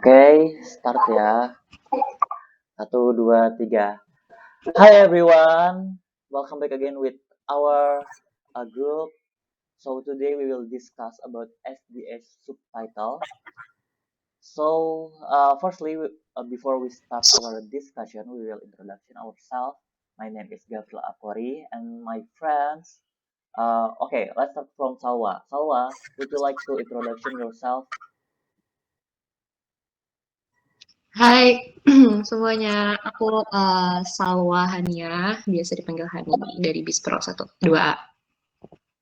Oke, start ya. 1, 2, 3. Hi everyone, welcome back again with our group. So today we will discuss about SDS subtitle. So firstly, before we start our discussion, we will introduction ourselves. My name is Gavril Apori and my friends. Okay, let's start from Salwa. Salwa, would you like to introduction yourself? Hai semuanya, aku Salwa Hania, biasa dipanggil Hani dari Bispro 1, 2A.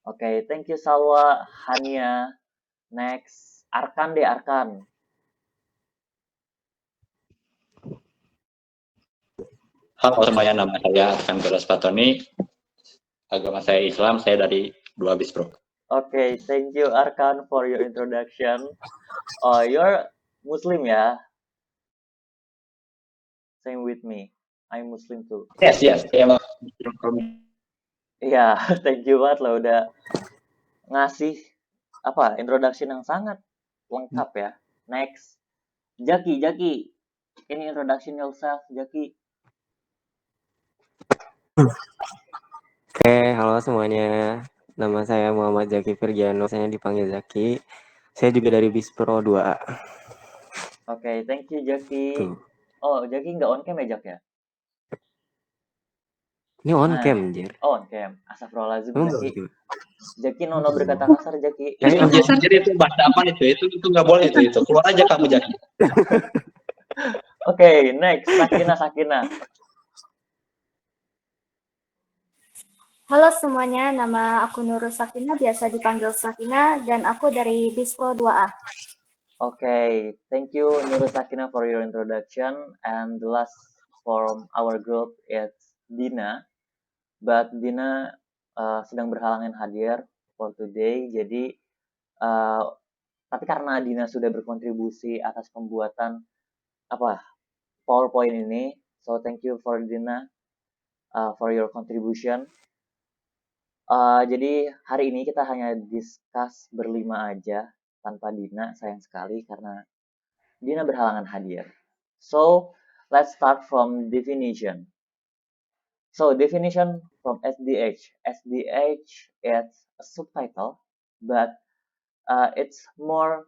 Okay, thank you Salwa, Hania. Next, Arkan deh, Arkan. Halo semuanya, nama saya Arkan Geras Patoni. Agama saya Islam, saya dari 2 Bispro. Okay, thank you Arkan for your introduction. You're Muslim ya? Same with me. I'm Muslim too. Yes. Iya, thank you banget lah udah ngasih introduction yang sangat lengkap ya. Next, Jaki. Ini introduction yourself, Jaki. Oke, halo semuanya. Nama saya Muhammad Zaki Firgiano, saya dipanggil Zaki. Saya juga dari Bispro 2A. Oke, thank you Jaki. Tuh. Oh, Jaki nggak on cam ya, Jak ya? Ini on cam, Jer. Oh, on cam. Astagfirullahaladzim, Jaki. Gitu. Jaki nono berkata kasar, Jaki. Jadi itu bahasa apa itu? Itu nggak boleh itu. Keluar aja kamu, Jaki. Oke, next. Sakina. Halo semuanya, nama aku Nurul Sakina, biasa dipanggil Sakina, dan aku dari Bispro 2A. Okay, thank you Nurul Sakina for your introduction. And the last from our group is Dina. But Dina sedang berhalangan hadir for today. Jadi, tapi karena Dina sudah berkontribusi atas pembuatan PowerPoint ini, so thank you for Dina for your contribution. Jadi hari ini kita hanya discuss berlima aja tanpa Dina, sayang sekali karena Dina berhalangan hadir. So let's start from definition. So definition from SDH. SDH is a subtitle, but it's more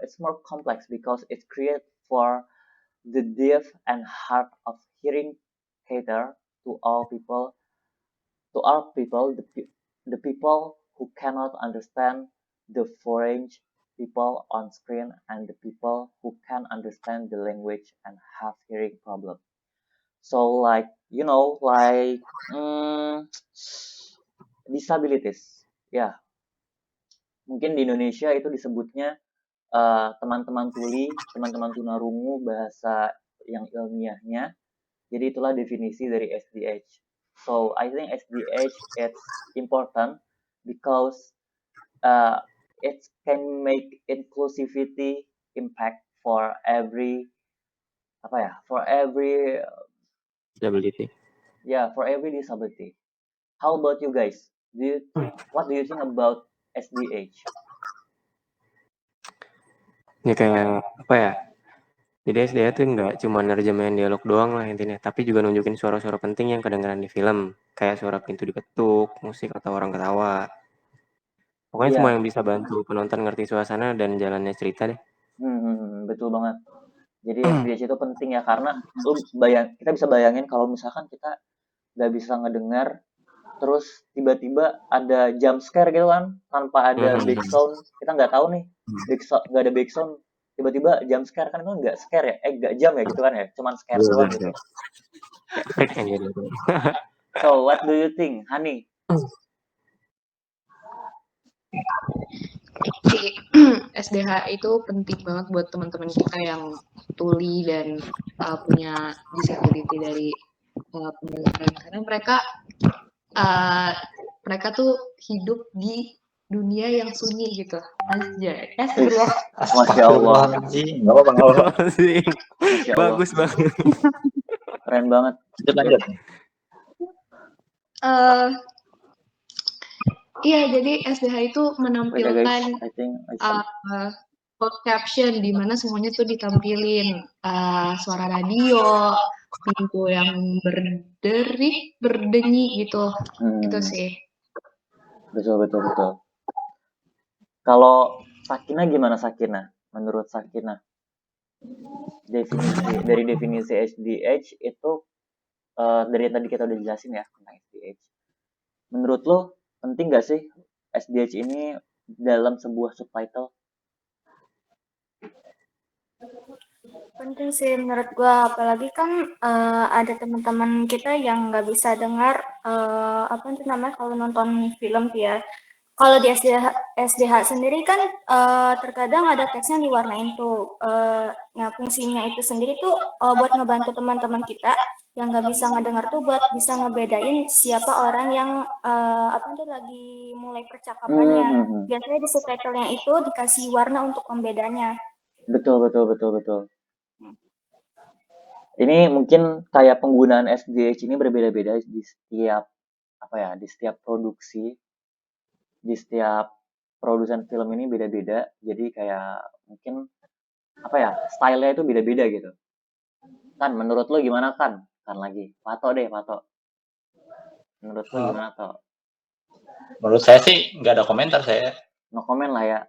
It's more complex because it's created for the deaf and hard of hearing cater to all people, the people who cannot understand the foreign people on screen and the people who can understand the language and have hearing problem. So like disabilities. Ya, mungkin di Indonesia itu disebutnya teman-teman tuli, teman-teman tunarungu bahasa yang ilmiahnya. Jadi itulah definisi dari SDH. So I think SDH is important because it can make inclusivity impact for every Disability. Yeah, for every disability. How about you guys? What do you think about SDH? Ini kayak apa ya? Jadi SDH itu nggak cuma nerjemahin dialog doang lah intinya, tapi juga nunjukin suara-suara penting yang kedengaran di film, kayak suara pintu diketuk, musik atau orang ketawa. Pokoknya semua yang bisa bantu penonton ngerti suasana dan jalannya cerita deh. Betul banget. Jadi SDH itu penting ya karena kita bisa bayangin kalau misalkan kita nggak bisa ngedengar, terus tiba-tiba ada jump scare gitu kan, tanpa ada background, kita nggak tahu nih, nggak ada background, tiba-tiba jump scare kan itu nggak scare ya, nggak jam ya gitu kan ya, cuman scare doang gitu. So what do you think, Hani? Jadi SDH itu penting banget buat teman-teman kita yang tuli dan punya disability dari pendengaran, karena mereka tuh hidup di dunia yang sunyi gitu. Masya Allah. Nggak apa-apa. Bagus banget. Keren banget. Lanjut. Iya, jadi SDH itu menampilkan closed caption di mana semuanya tuh ditampilin suara radio, pintu yang berderik, berdenyi gitu. Itu sih. Betul. Kalau Sakina gimana Sakina? Menurut Sakina, dari definisi SDH itu dari yang tadi kita udah jelasin ya tentang SDH. Menurut lo penting gak sih SDH ini dalam sebuah subtitle? Penting sih menurut gua, apalagi kan ada teman-teman kita yang nggak bisa dengar apa itu namanya kalau nonton film tuh ya. Kalau di SDH sendiri kan terkadang ada teksnya diwarnain tuh. Nah fungsinya itu sendiri tuh buat ngebantu teman-teman kita yang nggak bisa ngedengar tuh buat bisa ngebedain siapa orang yang apa tuh lagi mulai percakapannya. Biasanya di subtitlenya itu dikasih warna untuk pembedanya. Betul. Ini mungkin kayak penggunaan SDH ini berbeda-beda di setiap di setiap produksi, di setiap produsen film ini beda-beda. Jadi kayak mungkin stylenya itu beda-beda gitu. Kan menurut lo gimana kan? Kan lagi. Pato. Menurut lo gimana toh? Menurut saya sih nggak ada komentar saya. No comment lah ya.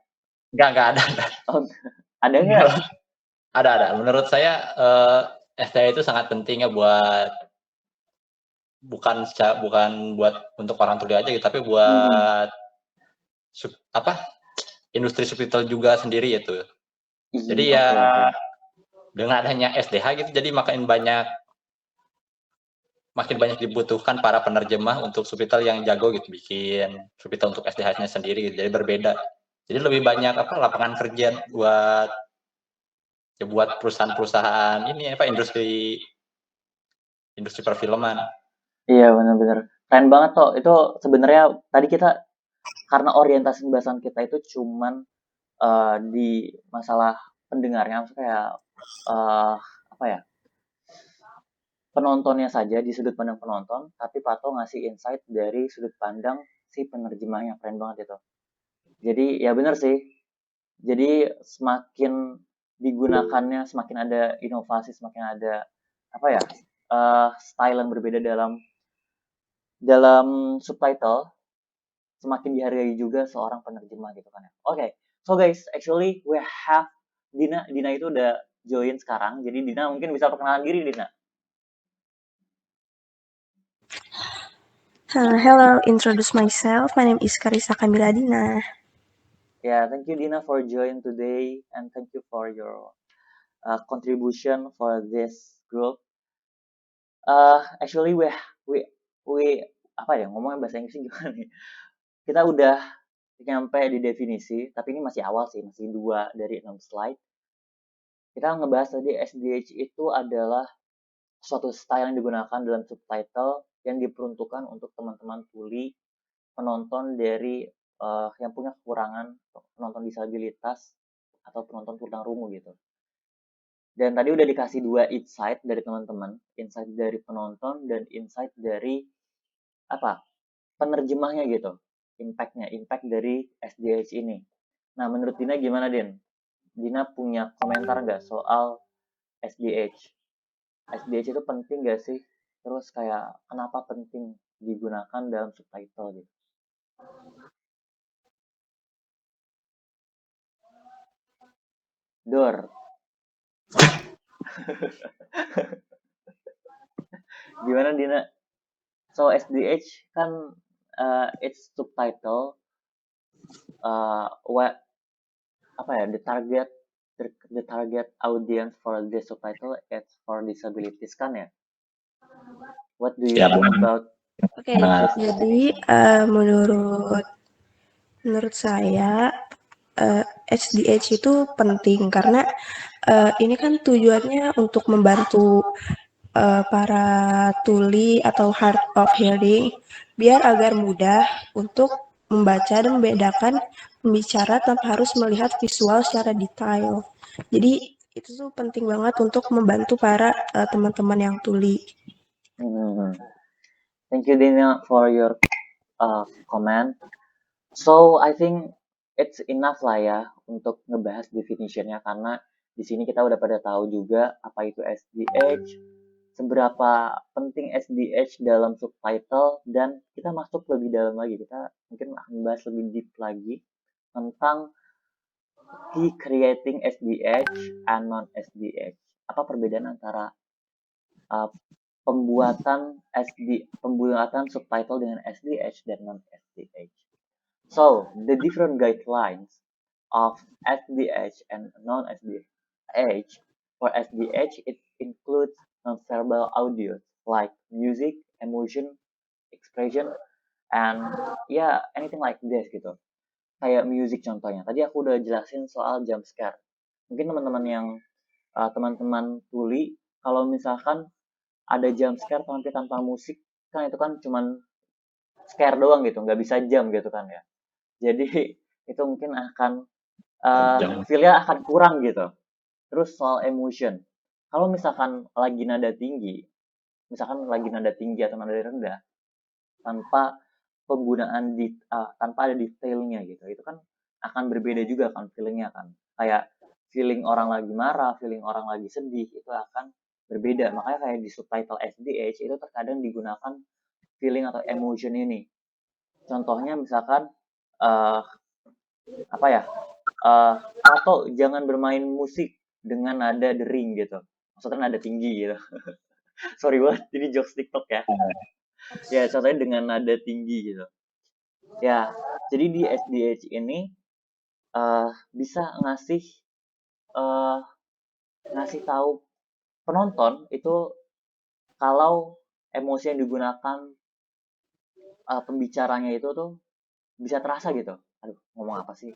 Nggak ada. Oh, ada nggak? Ada. Menurut saya SDH itu sangat penting ya buat bukan buat untuk orang tuli aja gitu, tapi buat industri subtitle juga sendiri itu. Jadi ya dengan adanya SDH gitu, jadi makin banyak dibutuhkan para penerjemah untuk subtitle yang jago gitu, bikin subtitle untuk SDH-nya sendiri gitu. Jadi berbeda. Jadi lebih banyak lapangan kerja buat perusahaan-perusahaan ini industri perfilman. Iya benar-benar keren banget toh. Itu sebenarnya tadi kita karena orientasi pembahasan kita itu cuman di masalah pendengarnya, maksudnya kayak penontonnya saja, di sudut pandang penonton, tapi Pato ngasih insight dari sudut pandang si penerjemahnya. Keren banget itu. Jadi ya benar sih. Jadi semakin digunakannya, semakin ada inovasi, semakin ada style yang berbeda dalam subtitle, semakin dihargai juga seorang penerjemah gitu kan ya. Oke, so guys, actually we have Dina. Dina itu udah join sekarang, jadi Dina mungkin bisa perkenalan diri, Dina. Hello, introduce myself. My name is Karissa Kamila Dina. Yeah, thank you Dina for join today, and thank you for your contribution for this group. Actually we ngomongnya bahasa Inggris gimana nih? Kita udah nyampe di definisi, tapi ini masih awal sih, masih 2 dari 6 slide. Kita ngebahas tadi SDH itu adalah suatu style yang digunakan dalam subtitle yang diperuntukkan untuk teman-teman tuli, penonton dari yang punya kekurangan, penonton disabilitas atau penonton tunarungu gitu. Dan tadi udah dikasih 2 insight dari teman-teman, insight dari penonton dan insight dari penerjemahnya gitu, impact dari SDH ini. Nah menurut Dina gimana Din? Dina punya komentar nggak soal SDH? SDH itu penting nggak sih? Terus kayak kenapa penting digunakan dalam subtitle gitu? Dor. Gimana Dina? So SDH kan it's subtitle the target audience for the subtitle it's for disabilities kan ya? What do you think about Oke, jadi menurut saya SDH itu penting karena ini kan tujuannya untuk membantu para tuli atau hard of hearing biar agar mudah untuk membaca dan membedakan pembicara tanpa harus melihat visual secara detail. Jadi itu tuh penting banget untuk membantu para teman-teman yang tuli. Thank you Dina for your comment. So I think it's enough lah ya untuk ngebahas definition-nya, karena di sini kita udah pada tahu juga apa itu SDH, seberapa penting SDH dalam subtitle, dan kita masuk lebih dalam lagi. Kita mungkin akan bahas lebih deep lagi tentang key creating SDH and non-SDH. Apa perbedaan antara pembuatan subtitle dengan SDH dan non-SDH. So, the different guidelines of SDH and non-SDH. For SDH, it includes non-verbal audio like music, emotion, expression, and anything like this gitu. Kayak music contohnya. Tadi aku udah jelasin soal jump scare. Mungkin teman-teman tuli, kalau misalkan ada jump scare tapi tanpa musik, kan itu kan cuman scare doang gitu, nggak bisa jump gitu kan ya. Jadi itu mungkin akan feel-nya akan kurang gitu. Terus soal emotion, kalau misalkan lagi nada tinggi atau nada rendah, tanpa penggunaan tanpa ada detailnya gitu, itu kan akan berbeda juga kan feelingnya kan. Kayak feeling orang lagi marah, feeling orang lagi sedih, itu akan berbeda. Makanya kayak di subtitle SDH itu terkadang digunakan feeling atau emotion ini. Contohnya misalkan atau jangan bermain musik dengan nada dering gitu, maksudnya nada tinggi gitu. Sorry banget, ini jokes TikTok ya. Ya, contohnya dengan nada tinggi gitu. Ya, jadi di SDH ini bisa ngasih tahu penonton itu kalau emosi yang digunakan pembicaranya itu tuh bisa terasa gitu. Aduh, ngomong apa sih?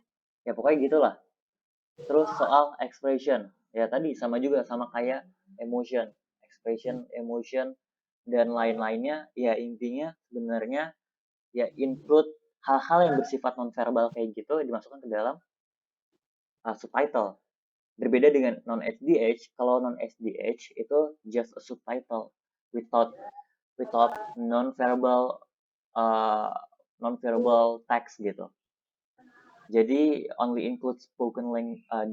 Ya pokoknya gitulah. Terus soal expression, ya tadi sama kayak emotion, expression, emotion, dan lain-lainnya. Ya intinya sebenarnya ya include hal-hal yang bersifat nonverbal kayak gitu dimasukkan ke dalam subtitle. Berbeda dengan non-SDH, kalau non-SDH itu just a subtitle without non-verbal text gitu. Jadi only include spoken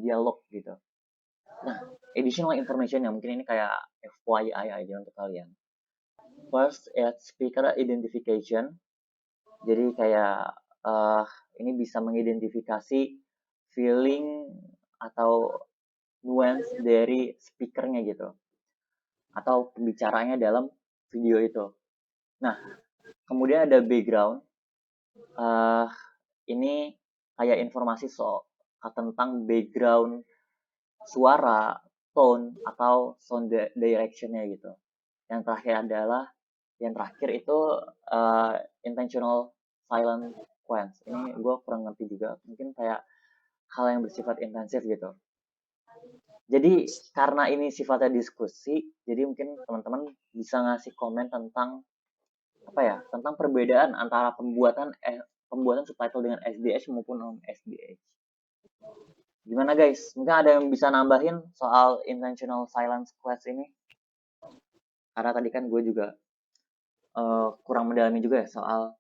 dialog gitu. Nah, additional information yang mungkin ini kayak FYI aja untuk kalian. First, speaker identification. Jadi kayak ini bisa mengidentifikasi feeling atau nuance dari speakernya gitu, atau pembicaranya dalam video itu. Nah, kemudian ada background. Ini kayak informasi tentang background suara, tone, atau sound direction-nya gitu. Yang terakhir itu intentional silent sequence. Ini gue kurang ngerti juga, mungkin kayak hal yang bersifat intensif gitu. Jadi karena ini sifatnya diskusi, jadi mungkin teman-teman bisa ngasih komen tentang tentang perbedaan antara pembuatan subtitle dengan SDH maupun non-SDH. Gimana guys? Mungkin ada yang bisa nambahin soal intentional silence sequence ini? Karena tadi kan gue juga kurang mendalami juga ya soal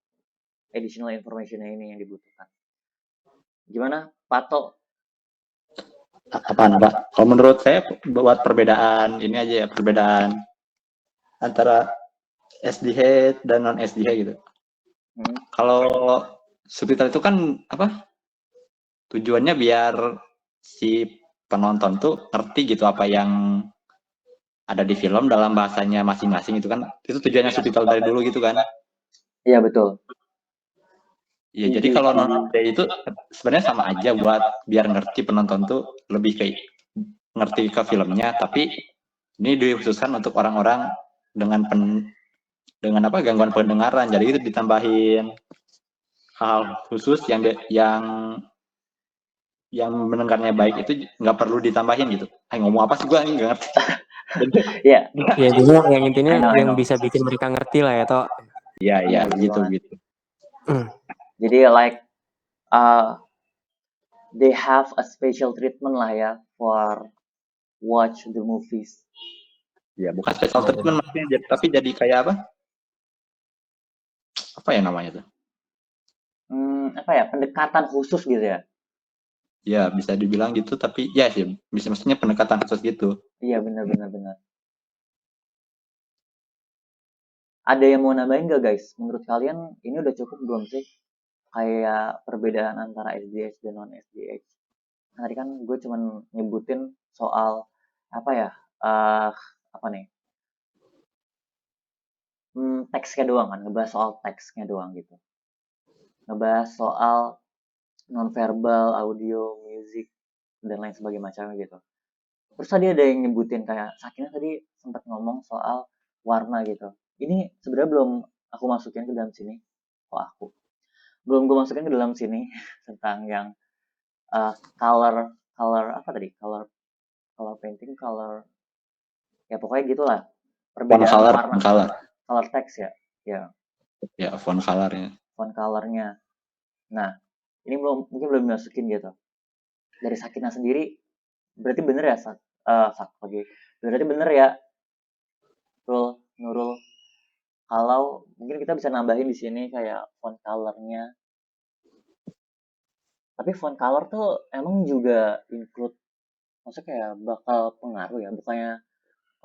additional information-nya ini yang dibutuhkan. Gimana, Pato? Apaan, Pak? Kalau menurut saya buat perbedaan ini aja ya, perbedaan antara SDH dan non-SDH gitu. Kalau subtitle itu kan tujuannya biar si penonton tuh ngerti gitu apa yang ada di film dalam bahasanya masing-masing itu kan. Itu tujuannya subtitle dari dulu gitu kan. Iya, betul. Iya, jadi kalau non-SDH itu sebenarnya sama aja buat biar ngerti penonton tuh lebih kayak ngerti ke filmnya, tapi ini dikhususkan untuk orang-orang dengan gangguan pendengaran. Jadi itu ditambahin hal khusus yang mendengarnya baik itu nggak perlu ditambahin gitu. Ngomong apa sih, gue nggak ngerti. Iya. Ya jadi yang intinya yang bisa bikin mereka ngerti lah ya toh. Iya gitu. Jadi like they have a special treatment lah ya for watch the movies. Ya bukan special treatment maksudnya, tapi jadi kayak apa? Apa ya namanya tuh? Pendekatan khusus gitu ya. Ya bisa dibilang gitu, tapi ya sih bisa maksudnya pendekatan khusus gitu. Iya benar. Ada yang mau nambahin gak guys? Menurut kalian ini udah cukup belum sih? Kayak perbedaan antara SDH dan non SDH. Tadi kan gue cuman nyebutin soal apa ya? Apa nih? Teksnya doang kan, ngebahas soal teksnya doang gitu. Ngebahas soal nonverbal, audio, musik, dan lain sebagainya macamnya gitu. Terus tadi ada yang nyebutin kayak Sakina tadi sempat ngomong soal warna gitu. Ini sebenarnya belum aku masukin ke dalam sini. Belum gue masukin ke dalam sini tentang yang color color apa tadi? Color painting, color ya pokoknya gitulah. Perbedaan warna, color text ya. Ya, font colornya. Font colornya. Nah, ini mungkin belum dimasukin gitu. Dari Sakina sendiri berarti bener ya berarti bener ya Nurul, kalau mungkin kita bisa nambahin di sini kayak font colornya, tapi font color tuh emang juga include, maksudnya kayak bakal pengaruh ya, bukannya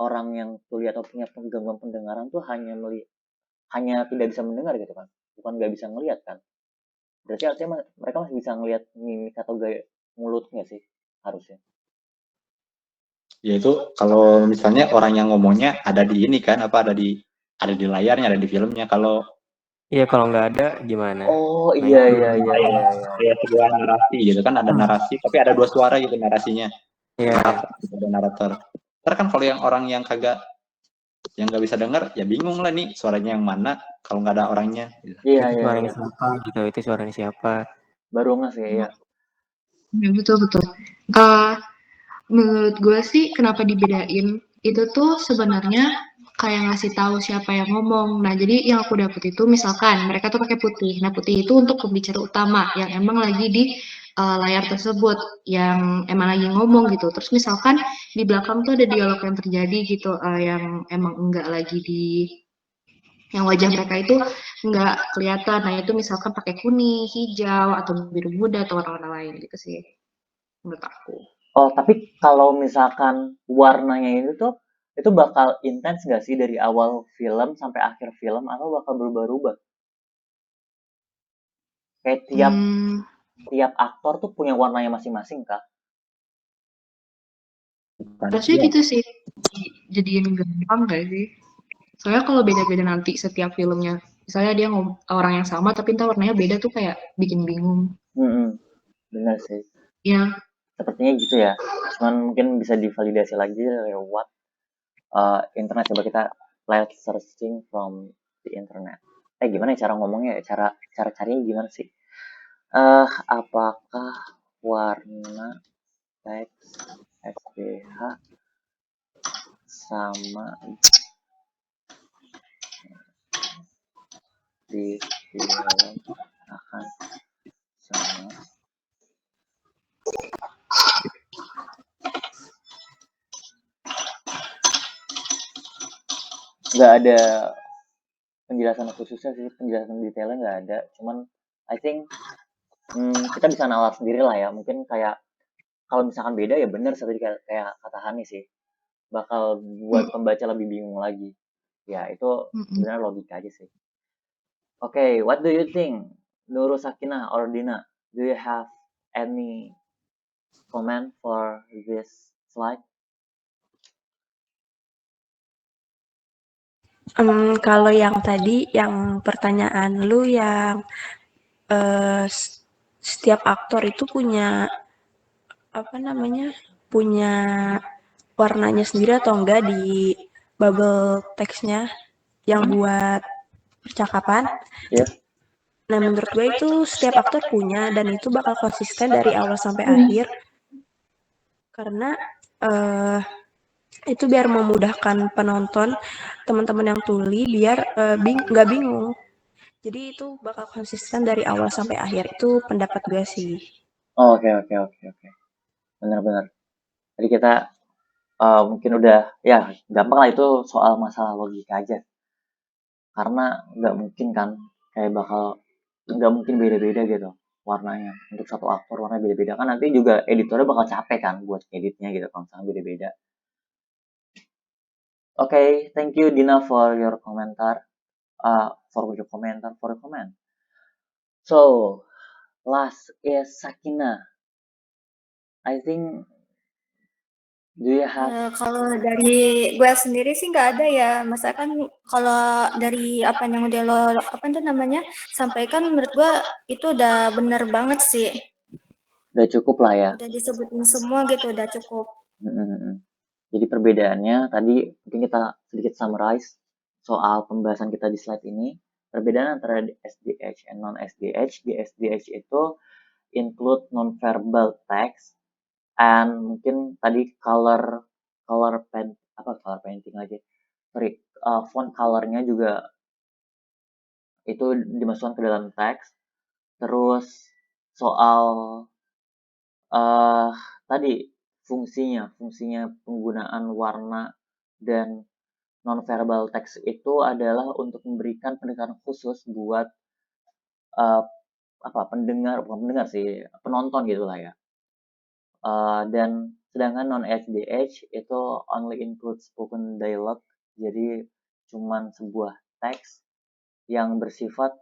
orang yang tuli atau punya gangguan pendengaran tuh hanya tidak bisa mendengar gitu kan, bukan nggak bisa ngelihat kan, berarti artinya mereka masih bisa ngelihat mimik atau gaya mulutnya sih harusnya. Ya itu kalau misalnya orang yang ngomongnya ada di ini kan, ada di layarnya, ada di filmnya. Kalau Iya, kalau nggak ada gimana? Oh Nah, iya. Kayak sebuah narasi gitu kan, ada narasi tapi ada dua suara gitu narasinya. Iya. Ada narator. Ntar kan kalau yang orang yang yang nggak bisa dengar ya bingung lah nih suaranya yang mana kalau nggak ada orangnya. Itu suaranya siapa gitu, itu suaranya siapa. Baru nggak sih ya. Ya betul. Menurut gue sih kenapa dibedain itu tuh sebenarnya kayak ngasih tahu siapa yang ngomong. Nah, jadi yang aku dapet itu misalkan mereka tuh pakai putih. Nah, putih itu untuk pembicara utama yang emang lagi di layar tersebut, yang emang lagi ngomong gitu. Terus misalkan di belakang tuh ada dialog yang terjadi gitu, yang emang enggak lagi yang wajah mereka itu enggak kelihatan. Nah, itu misalkan pakai kuning, hijau, atau biru muda atau warna-warna lain gitu sih menurut aku. Oh, tapi kalau misalkan warnanya itu bakal intens gak sih dari awal film sampai akhir film atau bakal berubah-ubah? Kayak tiap aktor tuh punya warnanya masing-masing kah? Harusnya gitu sih. Jadiin gampang gak sih? Soalnya kalau beda-beda nanti setiap filmnya, misalnya dia orang yang sama tapi entah warnanya beda tuh kayak bikin bingung. Benar sih. Ya. Sepertinya gitu ya. Cuman mungkin bisa divalidasi lagi lewat internet. Coba kita live searching from the internet. Gimana ya cara ngomongnya? Cara carinya gimana sih? Apakah warna teks SPH sama di film akan sama? Nggak ada penjelasan khususnya sih, penjelasan detailnya nggak ada. Cuman I think kita bisa nalar sendiri lah ya. Mungkin kayak kalau misalkan beda ya bener seperti kayak kata Hani sih, bakal buat pembaca lebih bingung lagi. Ya itu sebenarnya logika aja sih. Okay, what do you think, Nurul, Sakina, or Dina? Do you have any comment for this slide? Kalau yang tadi, yang pertanyaan lu yang setiap aktor itu punya punya warnanya sendiri atau enggak di bubble text-nya yang buat percakapan. Nah, menurut gue itu setiap aktor punya dan itu bakal konsisten dari awal sampai akhir. Karena itu biar memudahkan penonton, teman-teman yang tuli biar nggak bingung. Jadi itu bakal konsisten dari awal sampai akhir. Itu pendapat gue sih. Oke. Benar-benar. Jadi kita mungkin udah ya gampang lah, itu soal masalah logika aja. Karena nggak mungkin kan kayak nggak mungkin beda-beda gitu. warnanya untuk satu aktor warna beda-beda kan nanti juga editornya bakal capek kan buat editnya gitu kalau misalnya beda-beda. Okay, thank you Dina for your komentar. For your comment. So, last is Sakina. I think do you have kalau dari gue sendiri sih nggak ada ya. Masa kan kalau dari apa yang udah lo apa itu namanya sampaikan menurut gue itu udah bener banget sih. udah cukup lah ya. Udah disebutin semua gitu, udah cukup. Jadi perbedaannya tadi mungkin kita sedikit summarize soal pembahasan kita di slide ini. Perbedaan antara SDH and non-SDH. Di SDH itu include non-verbal text and mungkin tadi color painting lagi. Sorry, font colornya juga itu dimasukkan ke dalam teks. Terus soal tadi fungsinya penggunaan warna dan non-verbal text itu adalah untuk memberikan pendekatan khusus buat penonton gitulah ya. Dan sedangkan non-SDH itu only include spoken dialogue, jadi cuman sebuah teks yang bersifat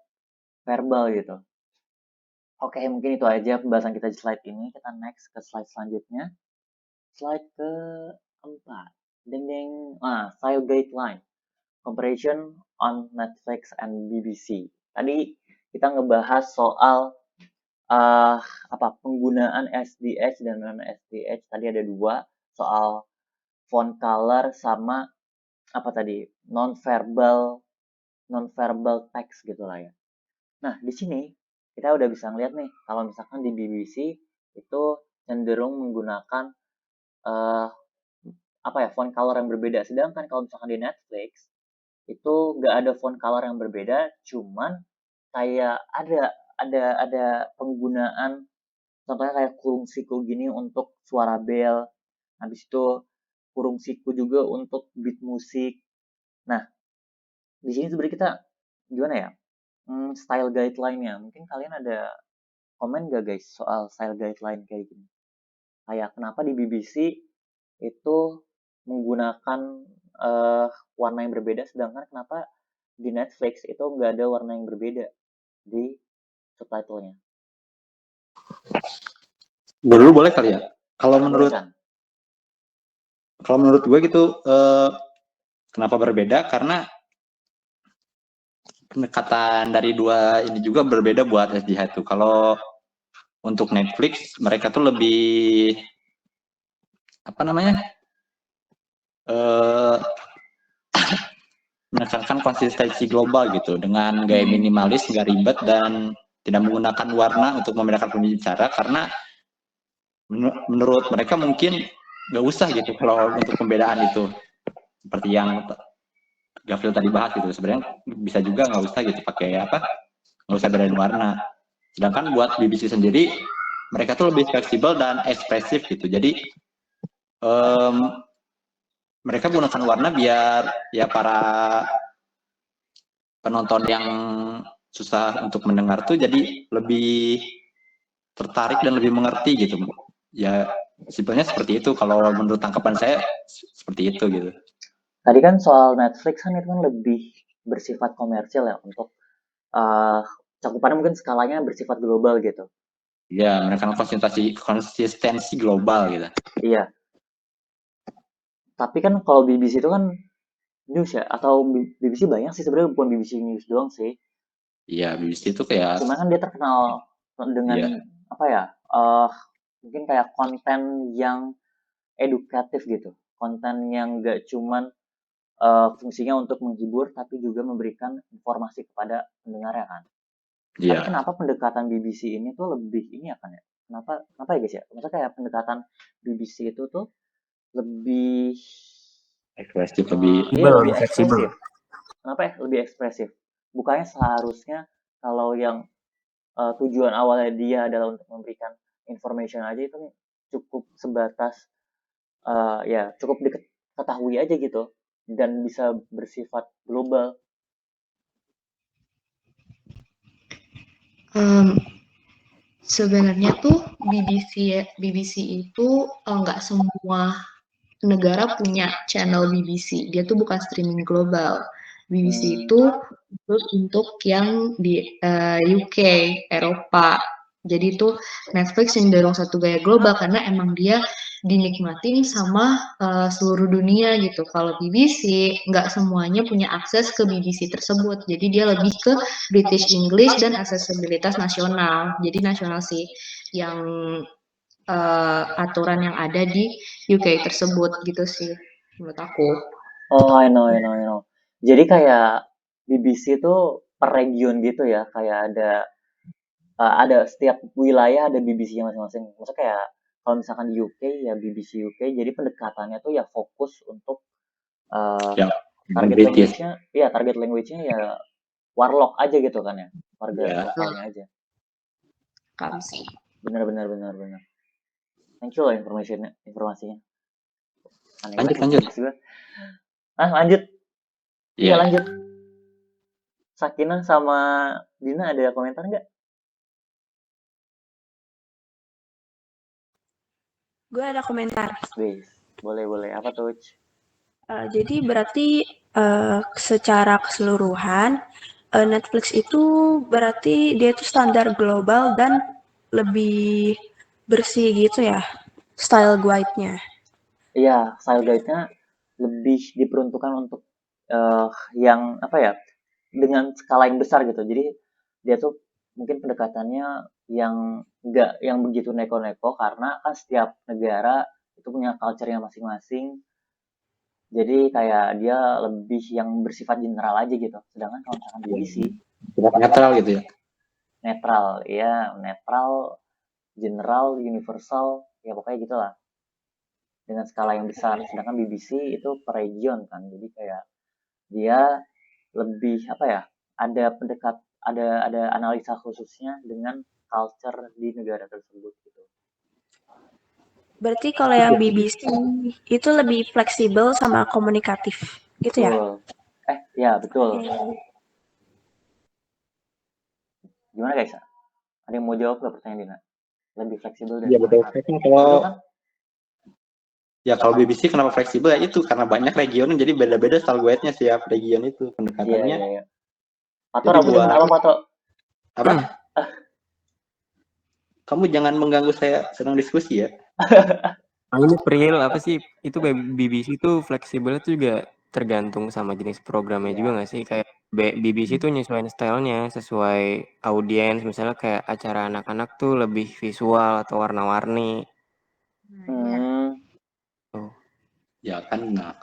verbal gitu. Oke, mungkin itu aja pembahasan kita di slide ini. Kita next ke slide selanjutnya. Slide ke-4. Style guideline. Comparison on Netflix and BBC. Tadi kita ngebahas soal penggunaan SDH dan non-SDH. Tadi ada 2, soal font color sama non-verbal text gitu lah ya. Nah, di sini kita udah bisa ngeliat nih, kalau misalkan di BBC itu cenderung menggunakan font color yang berbeda. Sedangkan kalau misalkan di Netflix itu nggak ada font color yang berbeda, cuman kayak ada penggunaan contohnya kayak kurung siku gini untuk suara bel, habis itu kurung siku juga untuk beat musik. Nah, di sini sebenarnya kita gimana ya? Style guideline-nya. Mungkin kalian ada komen gak guys soal style guideline kayak gini? Kayak kenapa di BBC itu menggunakan warna yang berbeda, sedangkan kenapa di Netflix itu nggak ada warna yang berbeda di subtitlenya? Gue dulu boleh kali ya? Kalau menurut gue gitu, kenapa berbeda? Karena pendekatan dari 2 ini juga berbeda buat SDH tuh. Kalau untuk Netflix mereka tuh lebih menekankan konsistensi global gitu dengan gaya minimalis, nggak ribet dan tidak menggunakan warna untuk membedakan pembicara karena menurut mereka mungkin nggak usah gitu kalau untuk pembedaan itu seperti yang Gafril tadi bahas gitu. Sebenarnya bisa juga nggak usah gitu pakai nggak usah bedain warna. Sedangkan buat BBC sendiri mereka tuh lebih fleksibel dan ekspresif gitu. Jadi mereka gunakan warna biar ya para penonton yang susah untuk mendengar tuh jadi lebih tertarik dan lebih mengerti gitu. Ya simpelnya seperti itu kalau menurut tangkapan saya seperti itu gitu. Tadi kan soal Netflix kan itu kan lebih bersifat komersil ya untuk cakupannya mungkin skalanya bersifat global gitu. Iya, mereka konsistensi global gitu. Iya. Tapi kan kalau BBC itu kan news ya, atau BBC banyak sih sebenarnya, bukan BBC News doang sih. Iya, BBC itu kayak Cuma kan dia terkenal dengan mungkin kayak konten yang edukatif gitu. Konten yang gak cuman fungsinya untuk menghibur tapi juga memberikan informasi kepada pendengarnya kan. Tapi kenapa pendekatan BBC ini tuh lebih ini ya kan ya? Kenapa ya guys ya? Maksudnya kayak pendekatan BBC itu tuh lebih ekspresif, lebih ekspresif. Kenapa ya? Lebih ekspresif. Bukannya seharusnya kalau yang tujuan awalnya dia adalah untuk memberikan information aja itu cukup sebatas cukup diketahui aja gitu dan bisa bersifat global. Sebenarnya tuh BBC itu nggak semua negara punya channel BBC. Dia tuh bukan streaming global. BBC itu khusus untuk yang di UK, Eropa. Jadi itu Netflix yang dorong satu gaya global karena emang dia dinikmatin sama seluruh dunia gitu. Kalau BBC nggak semuanya punya akses ke BBC tersebut. Jadi dia lebih ke British English dan aksesibilitas nasional. Jadi nasional sih yang aturan yang ada di UK tersebut gitu sih menurut aku. Oh, I know. Jadi kayak BBC itu per region gitu ya, kayak ada setiap wilayah ada BBC-nya masing-masing. Maksudnya kayak kalau misalkan di UK ya BBC UK, jadi pendekatannya tuh ya fokus untuk Yang target British. language-nya ya warlock aja gitu kan ya, warga Ya. lokalnya aja. Kamu sih. Benar. Thank you loh informasinya. Lanjut. Lanjut. Iya, Iya. lanjut. Sakinah sama Dina ada komentar nggak? Gue ada komentar. Wih, boleh. Apa tuh? Jadi berarti secara keseluruhan Netflix itu berarti dia itu standar global dan lebih bersih gitu ya style guide-nya. Iya, style guide-nya lebih diperuntukkan untuk yang apa ya, dengan skala yang besar gitu. Jadi dia tuh mungkin pendekatannya yang nggak yang begitu neko-neko karena kan setiap negara itu punya culture-nya masing-masing. Jadi kayak dia lebih yang bersifat general aja gitu. Sedangkan kalau misalkan BBC Netral gitu ya. netral, general, universal, ya pokoknya gitulah. Dengan skala yang besar. Sedangkan BBC itu per region kan. Jadi kayak dia lebih apa ya? Ada analisa khususnya dengan culture di negara tersebut gitu. Berarti kalau yang BBC itu lebih fleksibel sama komunikatif gitu ya? Betul. Ya betul. Gimana guys? Ada yang mau jawab nggak pertanyaan Dina? Lebih fleksibel dan Iya betul. komunikatif. Kalau Betul kan? ya kalau BBC kenapa fleksibel ya itu karena banyak region jadi beda-beda style guide-nya setiap region itu pendekatannya. Iya. Pato Jadi rambutnya buat kenapa Pato? apa? Kamu jangan mengganggu saya sedang diskusi ya. Ini Pril apa sih itu BBC itu fleksibel itu juga tergantung sama jenis programnya juga nggak sih kayak BBC itu nyesuaiin stylenya sesuai audiens misalnya kayak acara anak-anak tuh lebih visual atau warna-warni. Tuh. Ya kan, nah,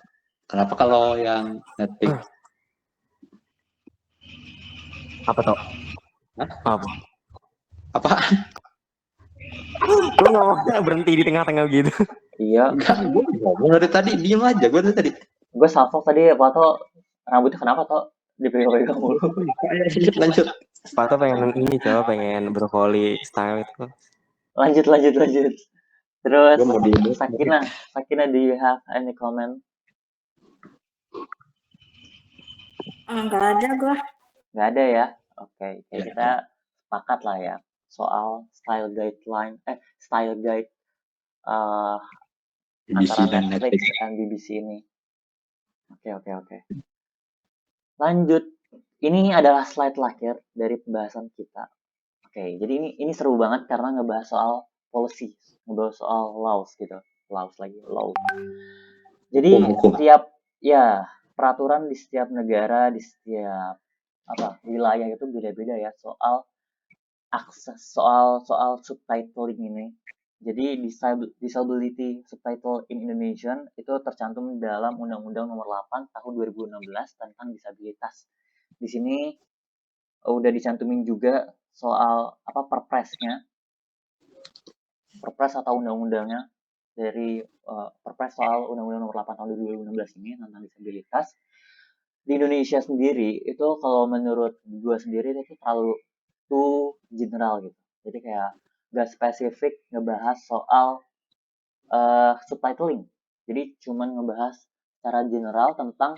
kenapa kalau yang Netflix? Apa toh? Hah? Apa? Apa? Lu ngomongnya berhenti di tengah-tengah gitu. Iya. Enggak, gue ngomong dari tadi, diem aja gue dari tadi. Gue salfok tadi Pato rambutnya kenapa Toh? Dipegang-pegang mulu. Lanjut. Pato pengen ini coba pengen brokoli style itu. Lanjut. Terus Gue mau diem. Sakina, do you have any comment? Enggak ada gue. Nggak ada ya? Oke. Kita sepakat lah ya soal style guide BBC antara dan Netflix Netflix. dan BBC ini. Oke. Lanjut. Ini adalah slide terakhir dari pembahasan kita. Oke, jadi ini seru banget karena ngebahas soal policy, ngebahas soal laws gitu. Law. Jadi Hukum. peraturan di setiap negara, di setiap wilayah itu beda-beda ya soal akses soal subtitling ini. Jadi disability subtitle in Indonesian itu tercantum dalam Undang-Undang Nomor 8 Tahun 2016 tentang disabilitas. Di sini udah dicantumin juga soal perpresnya, perpres atau undang-undangnya dari perpres soal Undang-Undang Nomor 8 Tahun 2016 ini tentang disabilitas. Di Indonesia sendiri itu kalau menurut gue sendiri itu terlalu too general gitu. Jadi kayak gak spesifik ngebahas soal subtitling. Jadi cuman ngebahas secara general tentang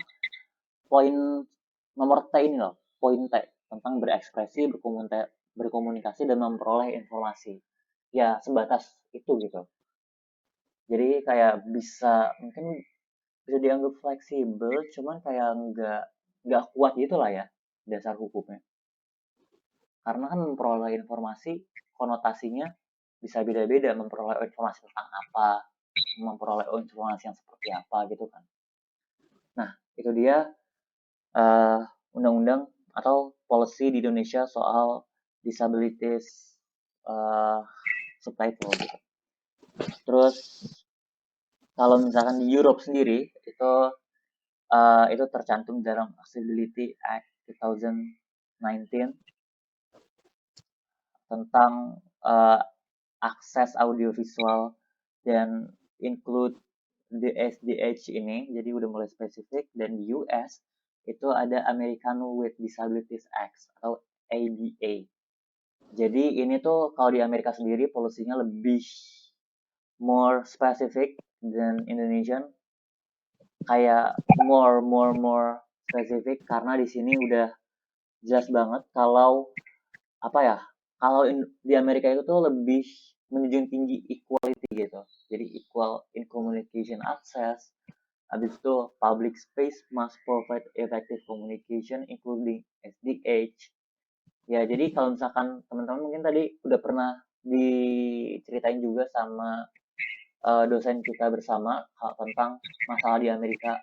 poin nomor T ini loh, poin T tentang berekspresi, berkomunikasi dan memperoleh informasi. Ya sebatas itu gitu. Jadi kayak mungkin bisa dianggap fleksibel, cuman kayak nggak kuat gitu lah ya dasar hukumnya. Karena kan memperoleh informasi konotasinya bisa beda-beda, memperoleh informasi tentang apa, memperoleh informasi yang seperti apa gitu kan. Nah, itu dia undang-undang atau policy di Indonesia soal disabilities subtitle gitu. Terus kalau misalkan di Europe sendiri itu tercantum dalam Accessibility Act 2019 tentang akses audiovisual dan include the SDH ini, jadi udah mulai spesifik. Dan di US itu ada American with Disabilities Act atau ADA. Jadi ini tuh kalau di Amerika sendiri polisinya lebih more specific dan Indonesian, kayak more specific karena di sini udah jelas banget kalau di Amerika itu tuh lebih menjunjung tinggi equality gitu. Jadi equal in communication access. Habis itu public space must provide effective communication including SDH. Ya, jadi kalau misalkan teman-teman mungkin tadi udah pernah diceritain juga sama dosen kita bersama tentang masalah di Amerika,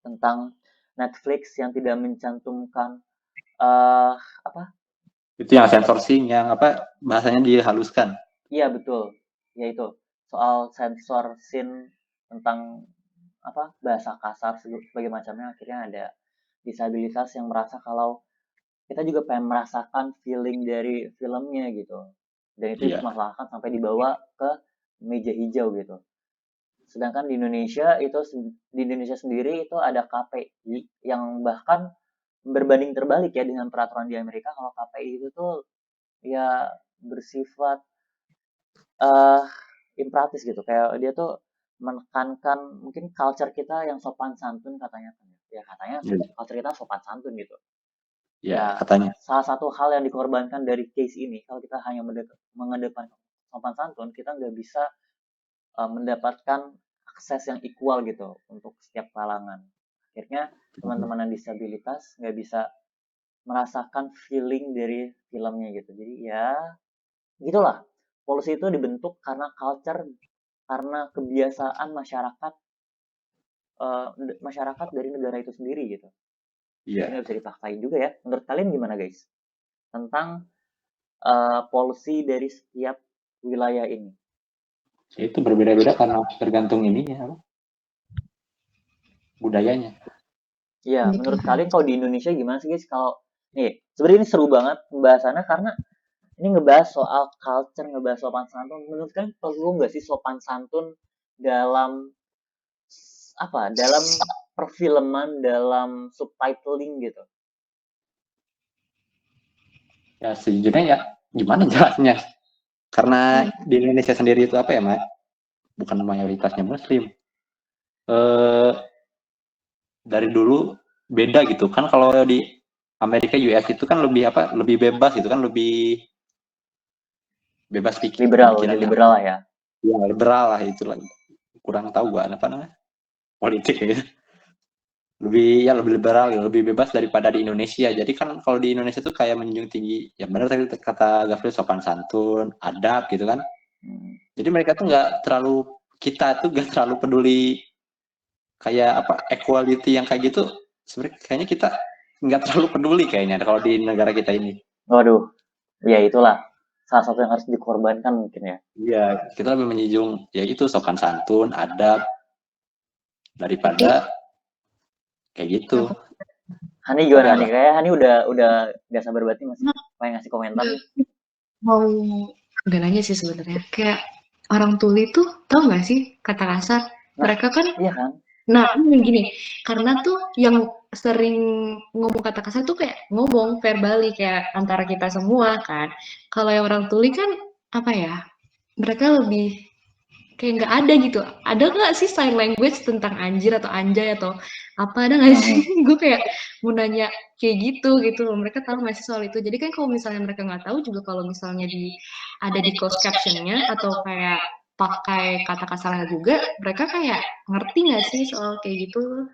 tentang Netflix yang tidak mencantumkan itu yang sensorsing, yang bahasanya dihaluskan. Iya betul, yaitu soal sensor scene tentang bahasa kasar sebagai macamnya. Akhirnya ada disabilitas yang merasa kalau kita juga pengen merasakan feeling dari filmnya gitu, dan itu dimasalahkan sampai dibawa ke meja hijau gitu. Sedangkan di Indonesia sendiri itu ada KPI yang bahkan berbanding terbalik ya dengan peraturan di Amerika. Kalau KPI itu tuh ya bersifat imperatif gitu, kayak dia tuh menekankan mungkin culture kita yang sopan santun katanya culture kita sopan santun gitu ya. Katanya Salah satu hal yang dikorbankan dari case ini, kalau kita hanya mengedepankan sopan santun, kita nggak bisa mendapatkan akses yang equal gitu untuk setiap kalangan. Akhirnya teman-teman yang disabilitas nggak bisa merasakan feeling dari filmnya gitu. Jadi ya gitulah, policy itu dibentuk karena culture, karena kebiasaan masyarakat dari negara itu sendiri gitu. Jadi nggak bisa dipaksain juga ya. Menurut kalian gimana guys tentang policy dari setiap wilayah ini? Itu berbeda-beda karena tergantung ininya, budayanya. Iya, menurut kalian kalau di Indonesia gimana sih guys? Kalau sebenarnya ini seru banget pembahasannya karena ini ngebahas soal culture, ngebahas sopan santun. Menurut kalian perlu nggak sih sopan santun dalam dalam perfilman, dalam subtitling gitu? Ya sejujurnya ya gimana jelasnya? Karena di Indonesia sendiri itu bukan mayoritasnya Muslim. Dari dulu beda gitu kan. Kalau di Amerika US itu kan lebih bebas gitu kan, lebih bebas pikir, liberal lah ya. Ya liberal lah, itu lagi kurang tahu gua apa namanya politik gitu. Lebih liberal, lebih bebas daripada di Indonesia. Jadi kan kalau di Indonesia tuh kayak menjunjung tinggi, ya benar tadi kata Gafril, sopan santun, adab gitu kan. Jadi mereka tuh kita tuh nggak terlalu peduli kayak equality yang kayak gitu. Sebenarnya kayaknya kita nggak terlalu peduli kayaknya kalau di negara kita ini. Waduh, ya itulah salah satu yang harus dikorbankan mungkin ya. Iya, kita lebih menjunjung ya itu sopan santun, adab daripada kayak gitu. Hani gimana nih? Kayak Hani udah gak sabar banget masih pengen ngasih komentar. Mau gak nanya sih sebenarnya. Kayak orang tuli tuh tau gak sih kata kasar? Mereka kan. Iya kan? Nah, gini, karena tuh yang sering ngomong kata kasar tuh kayak ngomong verbally kayak antara kita semua kan. Kalau yang orang tuli kan mereka lebih kayak nggak ada gitu. Ada nggak sih sign language tentang anjir atau anjay atau apa, ada nggak sih? Gue kayak mau nanya kayak gitu loh. Mereka tahu nggak sih soal itu? Jadi kan kalau misalnya mereka nggak tahu juga, kalau misalnya ada di closed captionnya atau kayak pakai kata kasarnya juga, mereka kayak ngerti nggak sih soal kayak gitu?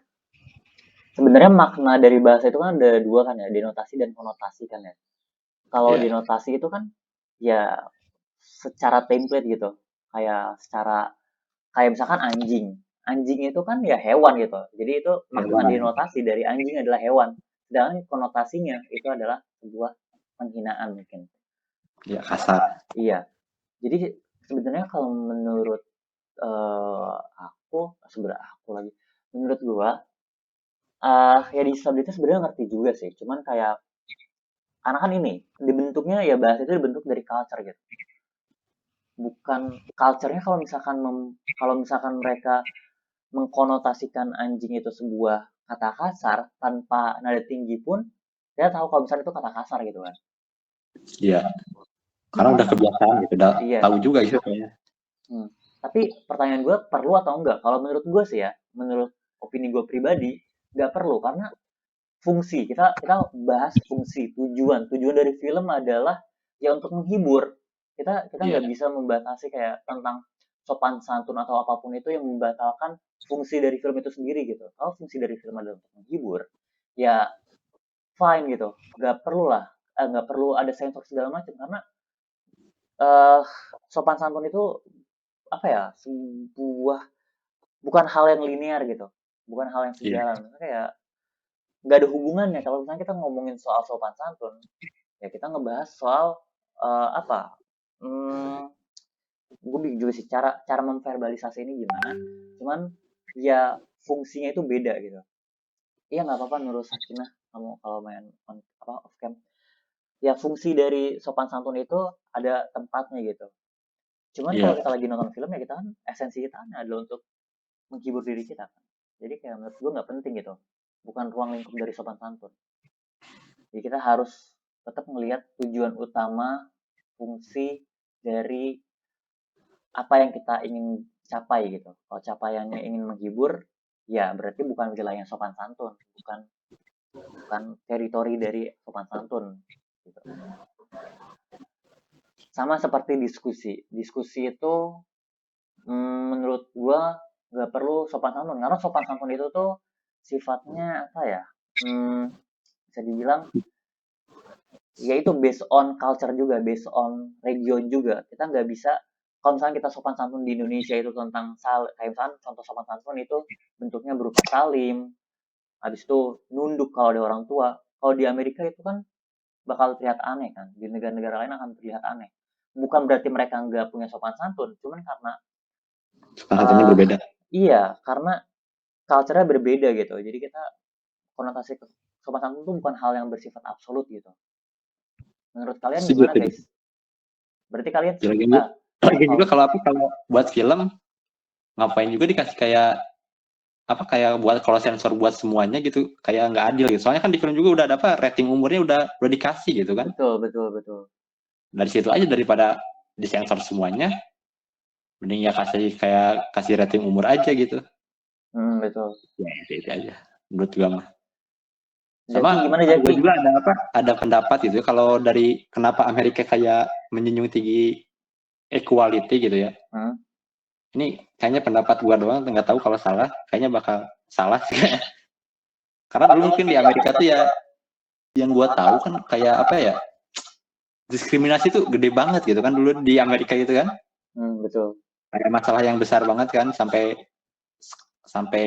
Sebenarnya makna dari bahasa itu kan ada dua kan ya, denotasi dan konotasi kan ya. Kalau Iya. denotasi itu kan ya secara template gitu, kayak misalkan anjing itu kan ya hewan gitu, jadi itu makna Hewan. denotasi dari anjing adalah hewan, sedangkan konotasinya itu adalah sebuah penghinaan mungkin. Ya, kasar. Iya, jadi sebenarnya kalau menurut aku lagi, menurut gua ya disabilitas sebenarnya ngerti juga sih, cuman kayak karena kan ini dibentuknya ya, bahasa itu dibentuk dari culture gitu, bukan culture-nya. Kalau misalkan mereka mengkonotasikan anjing itu sebuah kata kasar tanpa nada tinggi pun, dia tahu kalau misalnya itu kata kasar gitu kan. Iya. Karena udah kebiasaan gitu, udah Iya. tahu juga gitu kayaknya. Tapi pertanyaan gue, perlu atau enggak? Kalau menurut gue sih ya, menurut opini gue pribadi, nggak perlu, karena fungsi kita bahas fungsi, tujuan dari film adalah ya untuk menghibur. Kita Iya. nggak bisa membatasi kayak tentang sopan santun atau apapun itu yang membatalkan fungsi dari film itu sendiri gitu. Kalau fungsi dari film adalah untuk menghibur, ya fine gitu, nggak perlu ada sensor segala macam, karena eh sopan santun itu apa ya, bukan hal yang linear gitu, bukan hal yang Iya. sejalan. Kayak nggak ada hubungannya kalau misalnya kita ngomongin soal sopan santun, ya kita ngebahas soal apa? Gue bingung juga sih cara memverbalisasi ini gimana. Cuman ya fungsinya itu beda gitu. Iya, nggak apa-apa Nurul Sakinah, kamu kalau main off cam. Ya fungsi dari sopan santun itu ada tempatnya gitu. Cuman kalau Iya. kita lagi nonton film ya, kita kan esensi kita kan adalah untuk menghibur diri kita kan. Jadi kayak menurut gue nggak penting gitu. Bukan ruang lingkup dari sopan santun. Jadi kita harus tetap melihat tujuan utama, fungsi dari apa yang kita ingin capai gitu. Kalau capaiannya ingin menghibur, ya berarti bukan wilayah sopan santun, bukan teritori dari sopan santun gitu. Sama seperti diskusi itu menurut gua nggak perlu sopan santun, karena sopan santun itu tuh sifatnya apa ya, bisa dibilang ya itu based on culture juga, based on region juga. Kita nggak bisa, kalau misalnya kita sopan santun di Indonesia itu tentang kayak misalnya contoh sopan santun itu bentuknya berupa salim, habis itu nunduk kalau ada orang tua. Kalau di Amerika itu kan bakal terlihat aneh kan, di negara-negara lain akan terlihat aneh. Bukan berarti mereka nggak punya sopan santun, cuman karena Sopan santunnya berbeda. iya, karena culture-nya berbeda gitu. Jadi kita konotasi sopan santun itu bukan hal yang bersifat absolut gitu. Menurut kalian gimana guys? Berarti kalian Lagi juga kalau buat film, ngapain juga dikasih kayak buat kalau sensor buat semuanya gitu, kayak nggak adil gitu. Soalnya kan di film juga udah ada rating umurnya udah dikasih gitu kan. Betul. Dari situ aja, daripada disensor semuanya, mending ya kasih rating umur aja gitu. Betul. Ya itu aja menurut gua mah. Sama gimana Jaki? Juga ada pendapat gitu kalau dari kenapa Amerika kayak menjunjung tinggi equality gitu ya. Ini kayaknya pendapat gua doang, nggak tahu kalau salah, kayaknya bakal salah sih. Karena dulu mungkin di Amerika tuh ya, yang gua tahu kan kayak apa ya, diskriminasi tuh gede banget gitu kan dulu di Amerika gitu kan. Betul. Kayak masalah yang besar banget kan, sampai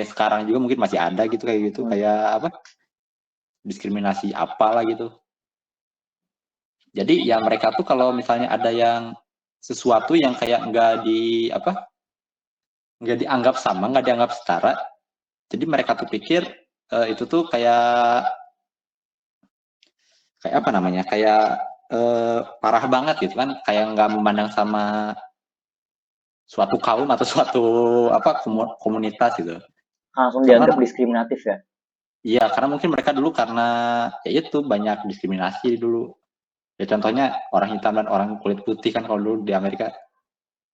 sekarang juga mungkin masih ada gitu kayak gitu, kayak apa, diskriminasi apalah gitu. Jadi ya mereka tuh kalau misalnya ada yang sesuatu yang kayak nggak dianggap sama, nggak dianggap setara, jadi mereka tuh pikir itu tuh kayak apa namanya, kayak parah banget gitu kan, kayak nggak memandang sama suatu kaum atau suatu komunitas gitu. Langsung dianggap diskriminatif ya? Iya, karena mungkin mereka dulu karena ya itu banyak diskriminasi dulu. Ya contohnya orang hitam dan orang kulit putih kan kalau dulu di Amerika.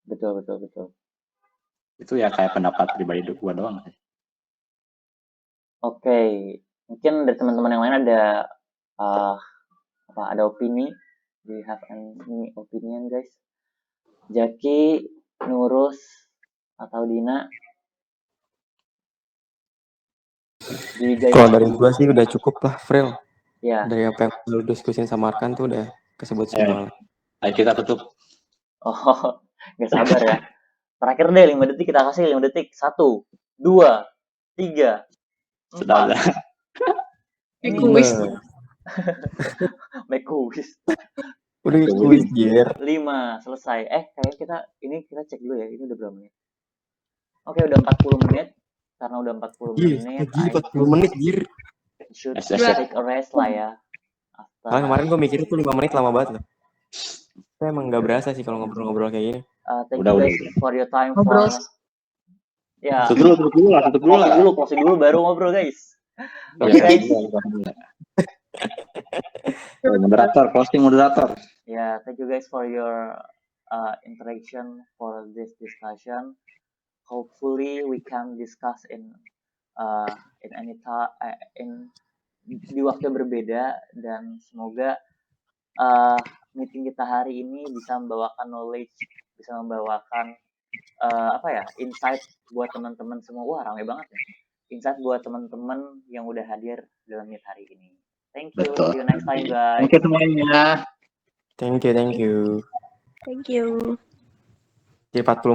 Betul. Itu ya kayak pendapat pribadi gua doang. Oke, mungkin dari teman-teman yang lain ada ada opini? Do you have any opinion, guys? Jaki, Nurus, atau Dina? Kalau dari gua sih udah cukup lah, Fril. Ya. Dari apa yang lu diskusin sama Arkan tuh udah kesebut semua. Ayo kita tutup. Oh, nggak sabar ya. Terakhir deh 5 detik, kita kasih 5 detik. 1, 2, 3, 4. Sudah. Kuis. Make kuis. Udah kuis gear. 5, selesai. Kayaknya kita cek dulu ya. Ini udah berapa menit? Oke, udah 40 menit. Karena udah 40 menit. 40 menit, gear. Should take a rest lah ya. Kemarin gue mikirnya tuh 5 menit lama banget loh. Saya emang gak berasa sih kalau ngobrol-ngobrol kayak gini. Thank you guys for your time. Ya. Tutup dulu. Closing dulu baru ngobrol guys. Oke guys. Moderator. Yeah, thank you guys for your interaction for this discussion. Hopefully we can discuss in any time di waktu berbeda, dan semoga meeting kita hari ini bisa membawakan knowledge, bisa membawakan insight buat teman-teman semua. Wah, ramai banget ya. Insight buat teman-teman yang udah hadir dalam meet hari ini. Thank you. Betul. See you next time, guys. Oke semuanya. Thank you. Thank you. Jadi 40